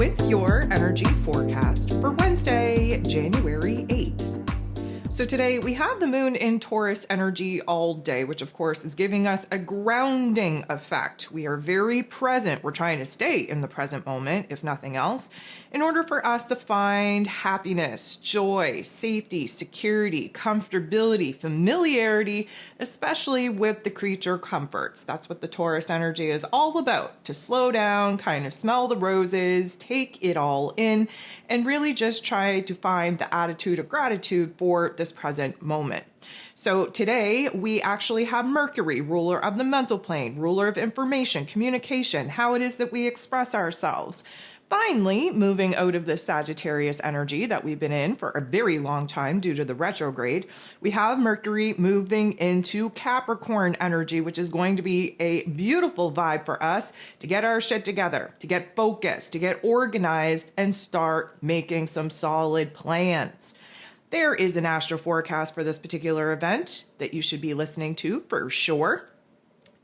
with your energy forecast for Wednesday, January 8th. So today we have the moon in Taurus energy all day, which of course is giving us a grounding effect. We are very present. We're trying to stay in the present moment, if nothing else, in order for us to find happiness, joy, safety, security, comfortability, familiarity, especially with the creature comforts. That's what the Taurus energy is all about, to slow down, kind of smell the roses, take it all in, and really just try to find the attitude of gratitude for this present moment. So today we actually have Mercury, ruler of the mental plane, ruler of information, communication, how it is that we express ourselves. Finally, moving out of the Sagittarius energy that we've been in for a very long time due to the retrograde, we have Mercury moving into Capricorn energy, which is going to be a beautiful vibe for us to get our shit together, to get focused, to get organized, and start making some solid plans. There is an astro forecast for this particular event that you should be listening to for sure.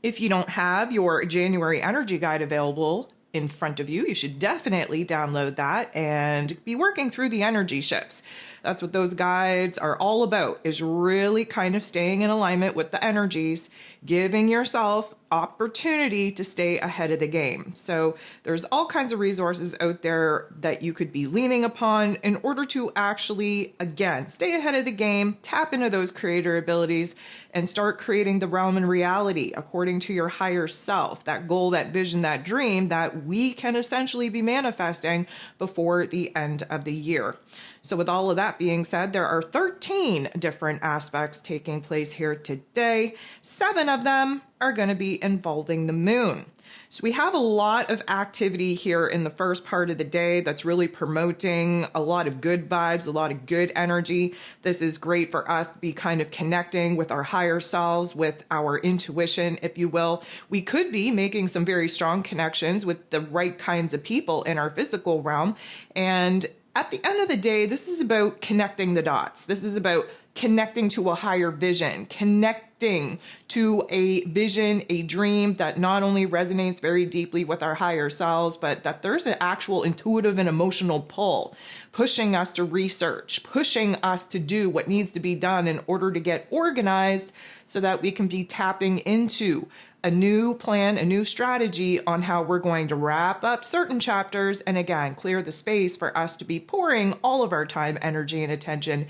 If you don't have your January energy guide available in front of you, you should definitely download that and be working through the energy shifts. That's what those guides are all about, is really kind of staying in alignment with the energies, giving yourself opportunity to stay ahead of the game. So there's all kinds of resources out there that you could be leaning upon in order to actually, again, stay ahead of the game, tap into those creator abilities, and start creating the realm and reality according to your higher self, that goal, that vision, that dream that we can essentially be manifesting before the end of the year. So with all of that being said, there are 13 different aspects taking place here today. 7 of them are going to be involving the moon. So we have a lot of activity here in the first part of the day that's really promoting a lot of good vibes, a lot of good energy. This is great for us to be kind of connecting with our higher selves, with our intuition, if you will. We could be making some very strong connections with the right kinds of people in our physical realm. And at the end of the day, this is about connecting the dots. This is about connecting to a higher vision, connecting to a vision, a dream that not only resonates very deeply with our higher selves, but that there's an actual intuitive and emotional pull, pushing us to research, pushing us to do what needs to be done in order to get organized so that we can be tapping into a new plan, a new strategy on how we're going to wrap up certain chapters and again, clear the space for us to be pouring all of our time, energy, and attention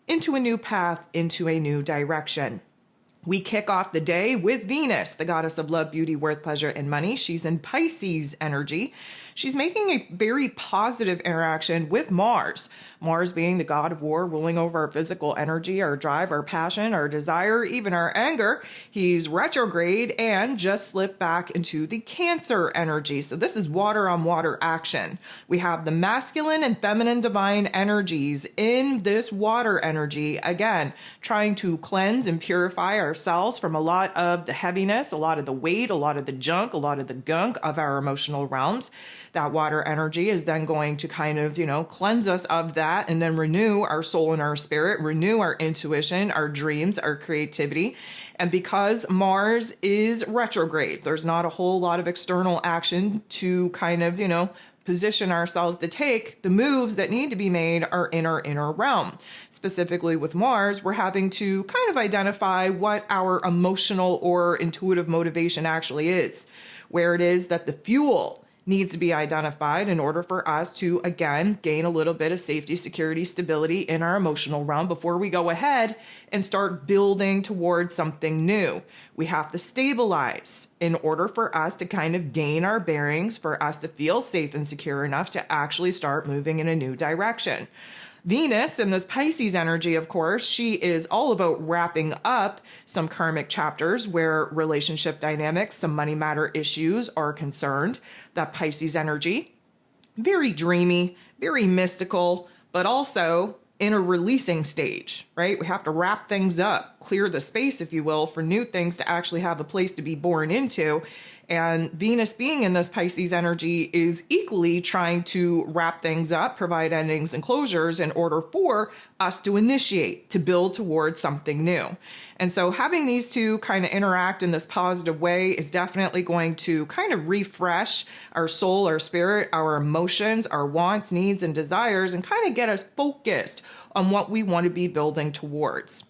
into a new path, into a new direction. We kick off the day with Venus, the goddess of love, beauty, worth, pleasure, and money. She's in Pisces energy. She's making a very positive interaction with Mars. Mars being the god of war, ruling over our physical energy, our drive, our passion, our desire, even our anger. He's retrograde and just slipped back into the Cancer energy. So this is water on water action. We have the masculine and feminine divine energies in this water energy. Again, trying to cleanse and purify ourselves from a lot of the heaviness, a lot of the weight, a lot of the junk, a lot of the gunk of our emotional realms. That water energy is then going to kind of, cleanse us of that and then renew our soul and our spirit, renew our intuition, our dreams, our creativity. And because Mars is retrograde, there's not a whole lot of external action to kind of, position ourselves to take. The moves that need to be made are in our inner realm. Specifically with Mars, we're having to kind of identify what our emotional or intuitive motivation actually is, where it is that the fuel needs to be identified in order for us to, again, gain a little bit of safety, security, stability in our emotional realm before we go ahead and start building towards something new. We have to stabilize in order for us to kind of gain our bearings, for us to feel safe and secure enough to actually start moving in a new direction. Venus and this Pisces energy, of course, she is all about wrapping up some karmic chapters where relationship dynamics, some money matter issues are concerned. That Pisces energy, very dreamy, very mystical, but also in a releasing stage, right? We have to wrap things up, clear the space, if you will, for new things to actually have a place to be born into. And Venus being in this Pisces energy is equally trying to wrap things up, provide endings and closures in order for us to initiate, to build towards something new. And so having these two kind of interact in this positive way is definitely going to kind of refresh our soul, our spirit, our emotions, our wants, needs, and desires, and kind of get us focused on what we want to be building towards.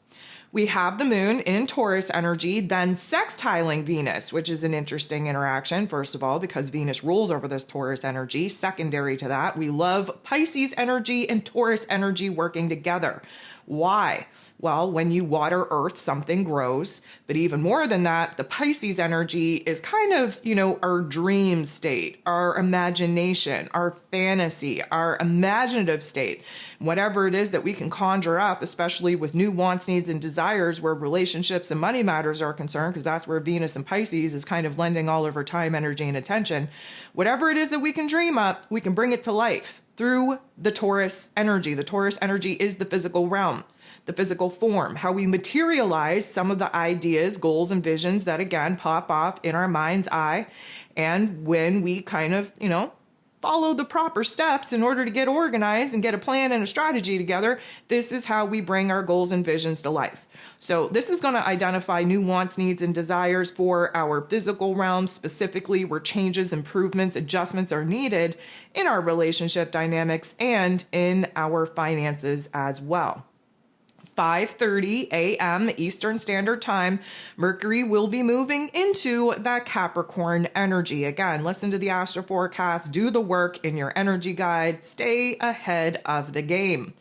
We have the moon in Taurus energy, then sextiling Venus, which is an interesting interaction, first of all, because Venus rules over this Taurus energy. Secondary to that, we love Pisces energy and Taurus energy working together. Why? Well, when you water earth, something grows. But even more than that, the Pisces energy is kind of, our dream state, our imagination, our fantasy, our imaginative state. Whatever it is that we can conjure up, especially with new wants, needs, and desires where relationships and money matters are concerned, because that's where Venus and Pisces is kind of lending all of our time, energy, and attention. Whatever it is that we can dream up, we can bring it to life through the Taurus energy. The Taurus energy is the physical realm, the physical form, how we materialize some of the ideas, goals, and visions that, again, pop off in our mind's eye. And when we kind of, follow the proper steps in order to get organized and get a plan and a strategy together, this is how we bring our goals and visions to life. So this is going to identify new wants, needs, and desires for our physical realm, specifically where changes, improvements, adjustments are needed in our relationship dynamics and in our finances as well. 5:30 a.m. Eastern Standard Time, Mercury will be moving into that Capricorn energy. Again, listen to the astro forecast, do the work in your energy guide, stay ahead of the game.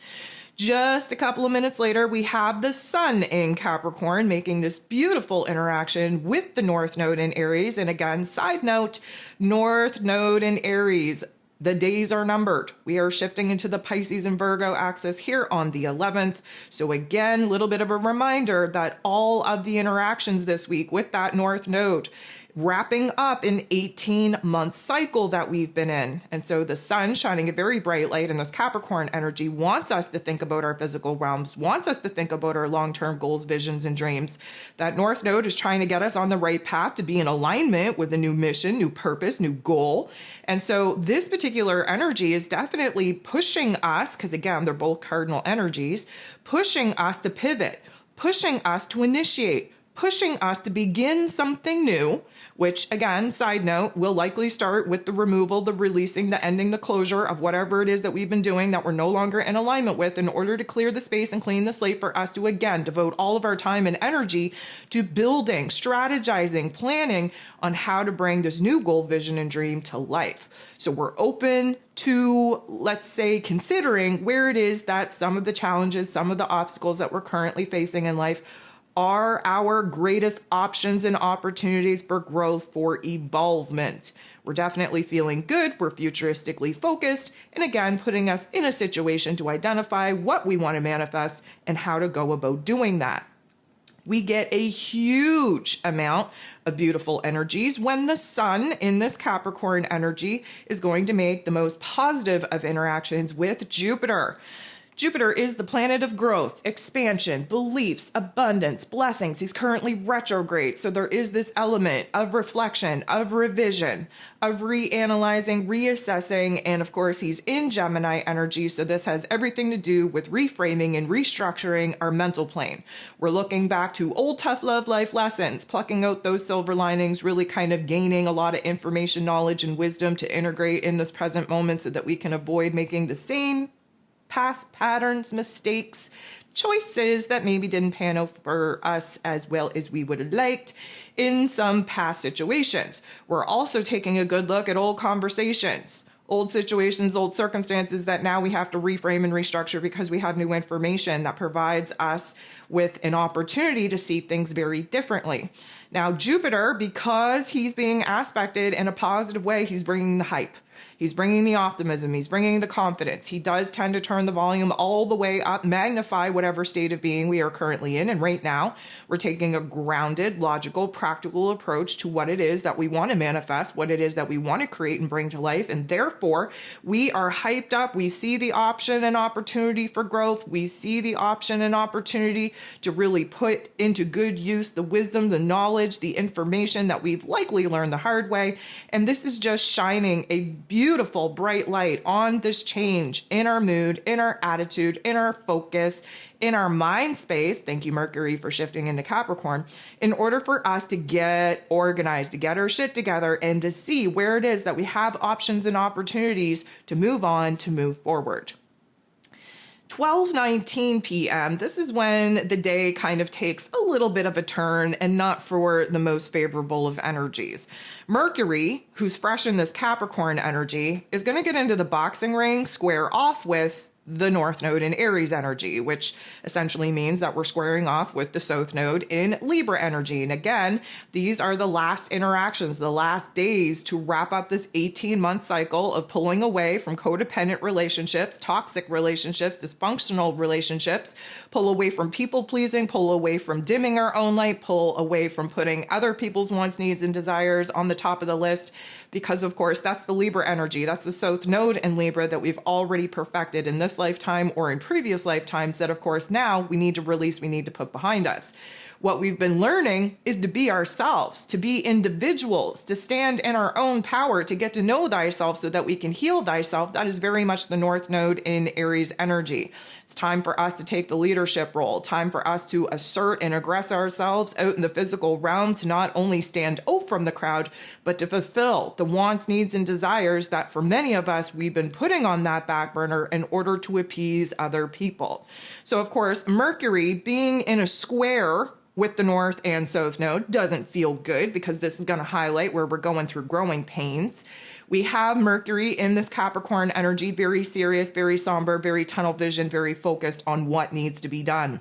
Just a couple of minutes later, we have the sun in Capricorn making this beautiful interaction with the North Node in Aries. And again, side note, North Node in Aries, the days are numbered. We are shifting into the Pisces and Virgo axis here on the 11th. So again, a little bit of a reminder that all of the interactions this week with that North Node wrapping up an 18-month cycle that we've been in. And so the sun shining a very bright light in this Capricorn energy wants us to think about our physical realms, wants us to think about our long-term goals, visions, and dreams. That North Node is trying to get us on the right path to be in alignment with a new mission, new purpose, new goal. And so this particular energy is definitely pushing us, because again, they're both cardinal energies, pushing us to pivot, pushing us to initiate, pushing us to begin something new, which again, side note, will likely start with the removal, the releasing, the ending, the closure of whatever it is that we've been doing that we're no longer in alignment with, in order to clear the space and clean the slate for us to, again, devote all of our time and energy to building, strategizing, planning on how to bring this new goal, vision, and dream to life. So we're open to, let's say, considering where it is that some of the challenges, some of the obstacles that we're currently facing in life are our greatest options and opportunities for growth, for evolvement. We're definitely feeling good. We're futuristically focused. And again, putting us in a situation to identify what we want to manifest and how to go about doing that. We get a huge amount of beautiful energies when the sun in this Capricorn energy is going to make the most positive of interactions with Jupiter. Jupiter is the planet of growth, expansion, beliefs, abundance, blessings. He's currently retrograde. So there is this element of reflection, of revision, of reanalyzing, reassessing. And of course, he's in Gemini energy. So this has everything to do with reframing and restructuring our mental plane. We're looking back to old tough love life lessons, plucking out those silver linings, really kind of gaining a lot of information, knowledge, and wisdom to integrate in this present moment so that we can avoid making the same past patterns, mistakes, choices that maybe didn't pan out for us as well as we would have liked in some past situations. We're also taking a good look at old conversations, old situations, old circumstances that now we have to reframe and restructure because we have new information that provides us with an opportunity to see things very differently. Now, Jupiter, because he's being aspected in a positive way, he's bringing the hype. He's bringing the optimism. He's bringing the confidence. He does tend to turn the volume all the way up, magnify whatever state of being we are currently in. And right now, we're taking a grounded, logical, practical approach to what it is that we want to manifest, what it is that we want to create and bring to life. And therefore, we are hyped up. We see the option and opportunity for growth. We see the option and opportunity to really put into good use the wisdom, the knowledge, knowledge, the information that we've likely learned the hard way. And this is just shining a beautiful, bright light on this change in our mood, in our attitude, in our focus, in our mind space. Thank you, Mercury, for shifting into Capricorn, in order for us to get organized, to get our shit together, and to see where it is that we have options and opportunities to move on, to move forward. 12:19 p.m. This is when the day kind of takes a little bit of a turn, and not for the most favorable of energies. Mercury, who's fresh in this Capricorn energy, is going to get into the boxing ring, square off with the North Node in Aries energy, which essentially means that we're squaring off with the South Node in Libra energy. And again, these are the last interactions, the last days to wrap up this 18-month cycle of pulling away from codependent relationships, toxic relationships, dysfunctional relationships, pull away from people pleasing, pull away from dimming our own light, pull away from putting other people's wants, needs, and desires on the top of the list. Because of course, that's the Libra energy. That's the South Node in Libra that we've already perfected in this lifetime or in previous lifetimes that of course now we need to release, we need to put behind us. What we've been learning is to be ourselves, to be individuals, to stand in our own power, to get to know thyself so that we can heal thyself. That is very much the North Node in Aries energy. It's time for us to take the leadership role, time for us to assert and aggress ourselves out in the physical realm, to not only stand out from the crowd, but to fulfill the wants, needs, and desires that for many of us, we've been putting on that back burner in order to appease other people. So of course, Mercury being in a square with the North and South Node doesn't feel good, because this is going to highlight where we're going through growing pains. We have Mercury in this Capricorn energy, very serious, very somber, very tunnel vision, very focused on what needs to be done.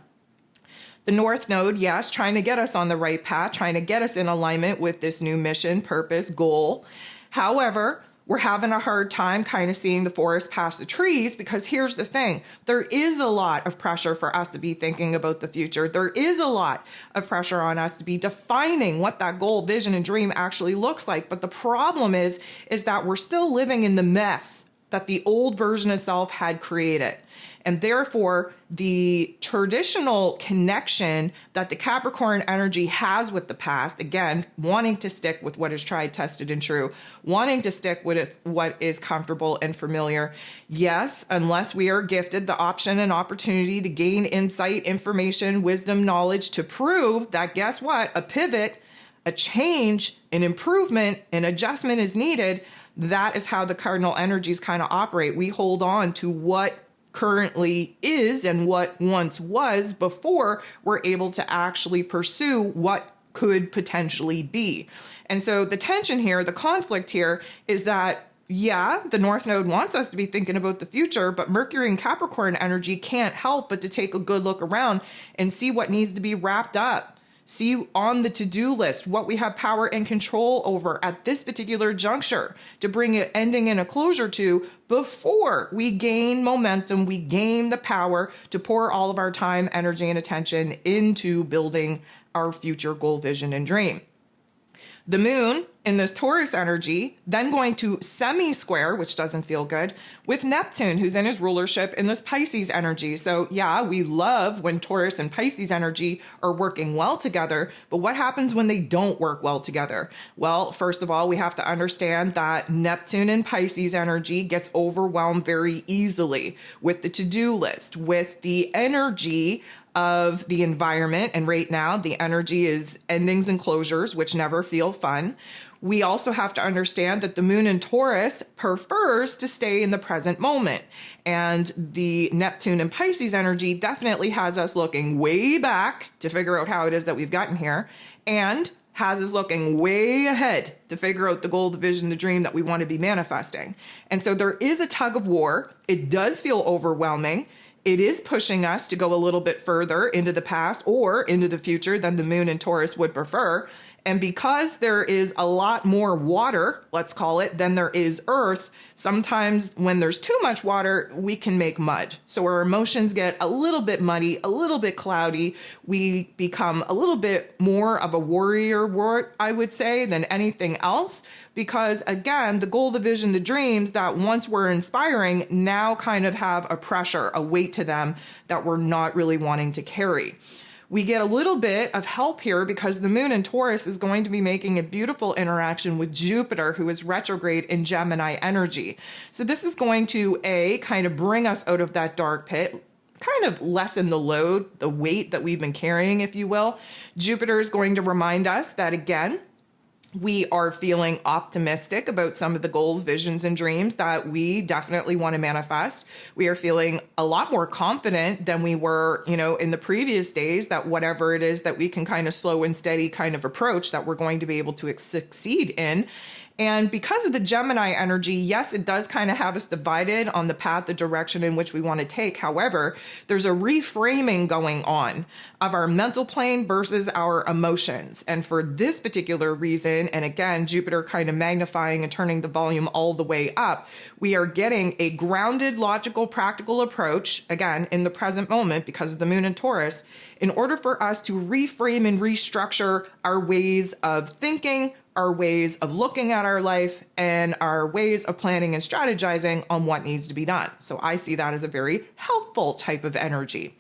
The North Node, yes, trying to get us on the right path, trying to get us in alignment with this new mission, purpose, goal. However, we're having a hard time kind of seeing the forest past the trees, because here's the thing. There is a lot of pressure for us to be thinking about the future. There is a lot of pressure on us to be defining what that goal, vision, and dream actually looks like. But the problem is that we're still living in the mess that the old version of self had created. And therefore, the traditional connection that the Capricorn energy has with the past, again, wanting to stick with what is tried, tested, and true, wanting to stick with what is comfortable and familiar. Yes, unless we are gifted the option and opportunity to gain insight, information, wisdom, knowledge to prove that, guess what, a pivot, a change, an improvement, an adjustment is needed. That is how the cardinal energies kind of operate. We hold on to what currently is and what once was before we're able to actually pursue what could potentially be. And so the tension here, the conflict here is that, yeah, the North Node wants us to be thinking about the future, but Mercury and Capricorn energy can't help but to take a good look around and see what needs to be wrapped up. See on the to-do list what we have power and control over at this particular juncture to bring an ending and a closure to before we gain momentum, we gain the power to pour all of our time, energy, and attention into building our future goal, vision, and dream. The moon in this Taurus energy, then going to semi-square, which doesn't feel good, with Neptune, who's in his rulership in this Pisces energy. So yeah, we love when Taurus and Pisces energy are working well together, but what happens when they don't work well together? Well, first of all, we have to understand that Neptune and Pisces energy gets overwhelmed very easily with the to-do list, with the energy of the environment. And right now, the energy is endings and closures, which never feel fun. We also have to understand that the moon in Taurus prefers to stay in the present moment. And the Neptune and Pisces energy definitely has us looking way back to figure out how it is that we've gotten here, and has us looking way ahead to figure out the goal, the vision, the dream that we want to be manifesting. And so there is a tug of war. It does feel overwhelming. It is pushing us to go a little bit further into the past or into the future than the moon in Taurus would prefer. And because there is a lot more water, let's call it, than there is earth, sometimes when there's too much water, we can make mud. So our emotions get a little bit muddy, a little bit cloudy. We become a little bit more of a warrior, I would say, than anything else. Because again, the goal, the vision, the dreams that once were inspiring now kind of have a pressure, a weight to them that we're not really wanting to carry. We get a little bit of help here because the moon in Taurus is going to be making a beautiful interaction with Jupiter, who is retrograde in Gemini energy. So this is going to, kind of bring us out of that dark pit, kind of lessen the load, the weight that we've been carrying, if you will. Jupiter is going to remind us that, again, we are feeling optimistic about some of the goals, visions, and dreams that we definitely want to manifest. We are feeling a lot more confident than we were, in the previous days, that whatever it is that we can kind of slow and steady kind of approach, that we're going to be able to succeed in. And because of the Gemini energy, yes, it does kind of have us divided on the path, the direction in which we want to take. However, there's a reframing going on of our mental plane versus our emotions. And for this particular reason, and again, Jupiter kind of magnifying and turning the volume all the way up, we are getting a grounded, logical, practical approach, again, in the present moment because of the moon in Taurus, in order for us to reframe and restructure our ways of thinking, our ways of looking at our life, and our ways of planning and strategizing on what needs to be done. So I see that as a very helpful type of energy.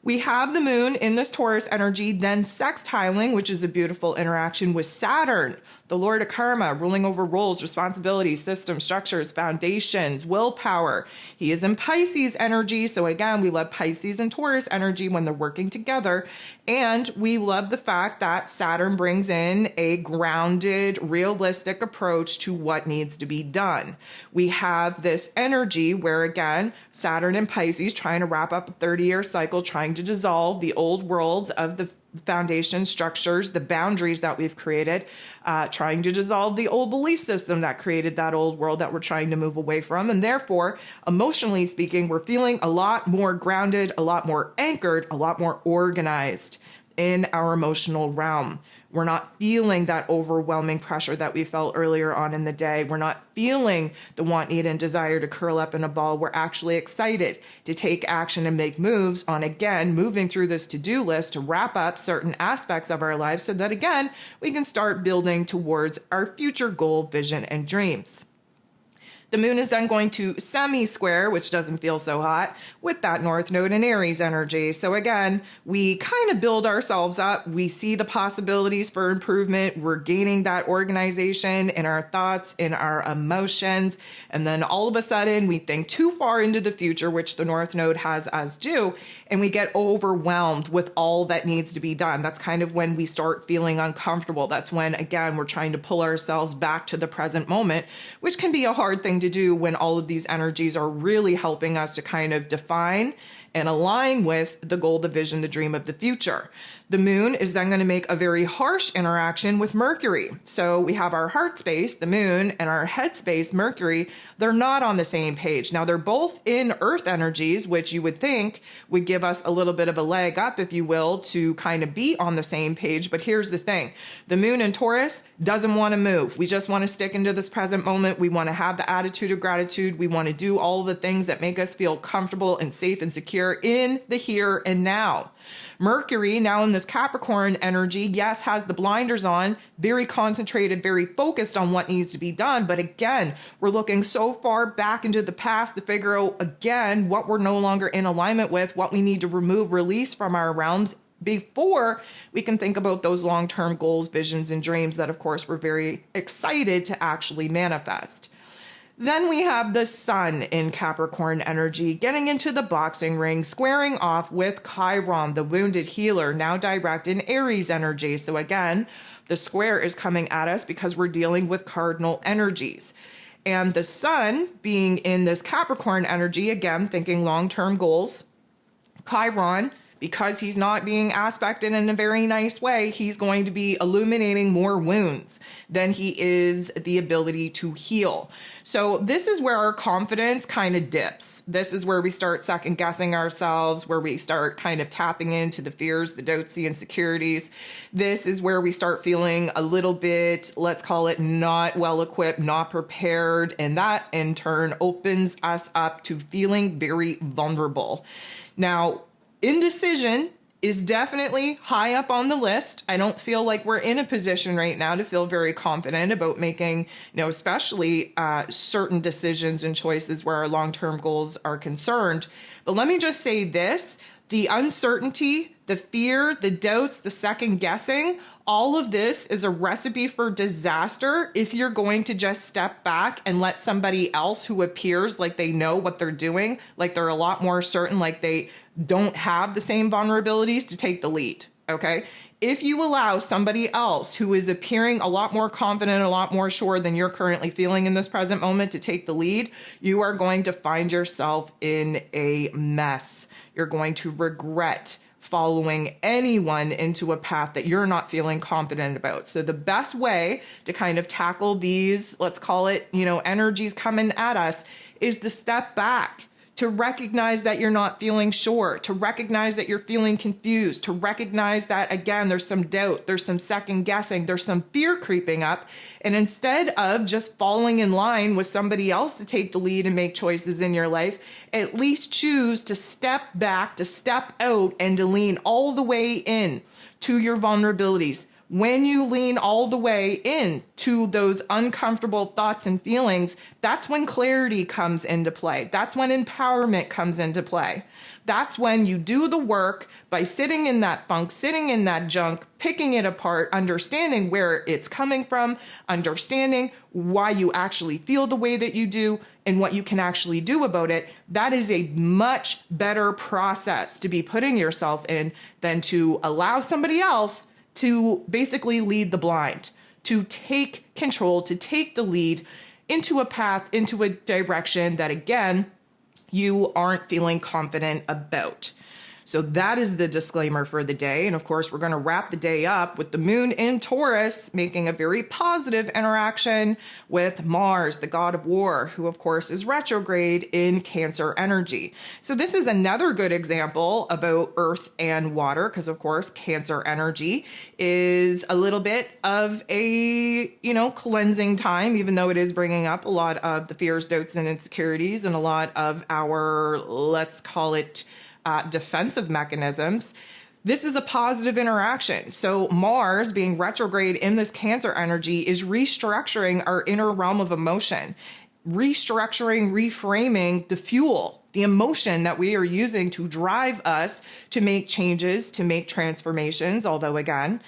We have the moon in this Taurus energy, then sextiling, which is a beautiful interaction with Saturn, the Lord of Karma, ruling over roles, responsibilities, systems, structures, foundations, willpower. He is in Pisces energy. So again, we love Pisces and Taurus energy when they're working together. And we love the fact that Saturn brings in a grounded, realistic approach to what needs to be done. We have this energy where, again, Saturn and Pisces trying to wrap up a 30-year cycle, trying to dissolve the old worlds of the foundation structures, the boundaries that we've created, trying to dissolve the old belief system that created that old world that we're trying to move away from. And therefore, emotionally speaking, we're feeling a lot more grounded, a lot more anchored, a lot more organized in our emotional realm. We're not feeling that overwhelming pressure that we felt earlier on in the day. We're not feeling the want, need, and desire to curl up in a ball. We're actually excited to take action and make moves on, again, moving through this to-do list to wrap up certain aspects of our lives so that, again, we can start building towards our future goal, vision, and dreams. The moon is then going to semi-square, which doesn't feel so hot, with that North Node in Aries energy. So again, we kind of build ourselves up. We see the possibilities for improvement. We're gaining that organization in our thoughts, in our emotions. And then all of a sudden, we think too far into the future, which the North Node has us do, and we get overwhelmed with all that needs to be done. That's kind of when we start feeling uncomfortable. That's when, again, we're trying to pull ourselves back to the present moment, which can be a hard thing to do when all of these energies are really helping us to kind of define and align with the goal, the vision, the dream of the future. The moon is then going to make a very harsh interaction with Mercury. So we have our heart space, the moon, and our head space, Mercury. They're not on the same page. Now, they're both in earth energies, which you would think would give us a little bit of a leg up, if you will, to kind of be on the same page. But here's the thing. The moon in Taurus doesn't want to move. We just want to stick into this present moment. We want to have the attitude of gratitude. We want to do all the things that make us feel comfortable and safe and secure in the here and now. Mercury, now in this Capricorn energy, yes, has the blinders on, very concentrated, very focused on what needs to be done. But again, we're looking so far back into the past to figure out, again, what we're no longer in alignment with, what we need to remove, release from our realms before we can think about those long-term goals, visions, and dreams that, of course, we're very excited to actually manifest. Then we have the sun in Capricorn energy, getting into the boxing ring, squaring off with Chiron, the wounded healer, now direct in Aries energy. So again, the square is coming at us because we're dealing with cardinal energies. And the sun being in this Capricorn energy, again, thinking long-term goals, Chiron, because he's not being aspected in a very nice way, he's going to be illuminating more wounds than he is the ability to heal. So this is where our confidence kind of dips. This is where we start second guessing ourselves, where we start kind of tapping into the fears, the doubts, the insecurities. This is where we start feeling a little bit, let's call it, not well equipped, not prepared. And that in turn opens us up to feeling very vulnerable. Now, indecision is definitely high up on the list. I don't feel like we're in a position right now to feel very confident about making, especially certain decisions and choices where our long-term goals are concerned. But let me just say this, The uncertainty, the fear, the doubts, the second guessing, all of this is a recipe for disaster if you're going to just step back and let somebody else who appears like they know what they're doing, like they're a lot more certain, like they don't have the same vulnerabilities, to take the lead, okay? If you allow somebody else who is appearing a lot more confident, a lot more sure than you're currently feeling in this present moment to take the lead, you are going to find yourself in a mess. You're going to regret following anyone into a path that you're not feeling confident about. So the best way to kind of tackle these, let's call it, energies coming at us, is to step back, to recognize that you're not feeling sure, to recognize that you're feeling confused, to recognize that, again, there's some doubt, there's some second guessing, there's some fear creeping up. And instead of just falling in line with somebody else to take the lead and make choices in your life, at least choose to step back, to step out, and to lean all the way in to your vulnerabilities. When you lean all the way in to those uncomfortable thoughts and feelings, that's when clarity comes into play. That's when empowerment comes into play. That's when you do the work by sitting in that funk, sitting in that junk, picking it apart, understanding where it's coming from, understanding why you actually feel the way that you do and what you can actually do about it. That is a much better process to be putting yourself in than to allow somebody else to basically lead the blind, to take control, to take the lead into a path, into a direction that, again, you aren't feeling confident about. So that is the disclaimer for the day. And of course, we're going to wrap the day up with the moon in Taurus making a very positive interaction with Mars, the god of war, who of course is retrograde in Cancer energy. So this is another good example about earth and water, because of course, Cancer energy is a little bit of a, cleansing time, even though it is bringing up a lot of the fears, doubts, and insecurities and a lot of our, let's call it, defensive mechanisms. This is a positive interaction. So Mars being retrograde in this Cancer energy is restructuring our inner realm of emotion, restructuring, reframing the fuel, the emotion that we are using to drive us to make changes, to make transformations. Although again,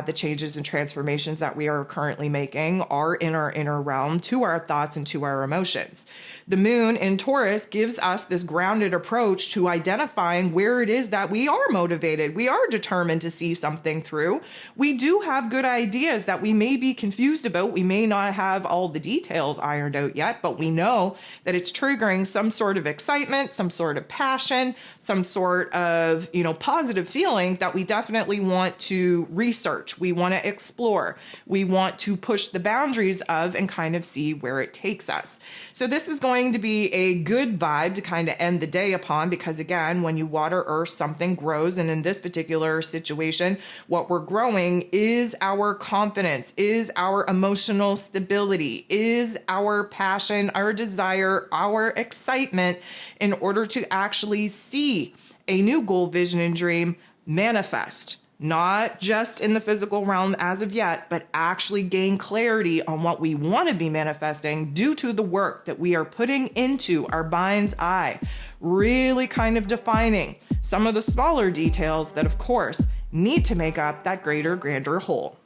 the changes and transformations that we are currently making are in our inner realm to our thoughts and to our emotions. The moon in Taurus gives us this grounded approach to identifying where it is that we are motivated. We are determined to see something through. We do have good ideas that we may be confused about. We may not have all the details ironed out yet, but we know that it's triggering some sort of excitement, some sort of passion, some sort of, positive feeling that we definitely want to research. We want to explore. We want to push the boundaries of and kind of see where it takes us. So this is going to be a good vibe to kind of end the day upon, because again, when you water earth, something grows. And in this particular situation, what we're growing is our confidence, is our emotional stability, is our passion, our desire, our excitement, in order to actually see a new goal, vision, and dream manifest, not just in the physical realm as of yet, but actually gain clarity on what we want to be manifesting due to the work that we are putting into our mind's eye, really kind of defining some of the smaller details that, of course, need to make up that greater, grander whole.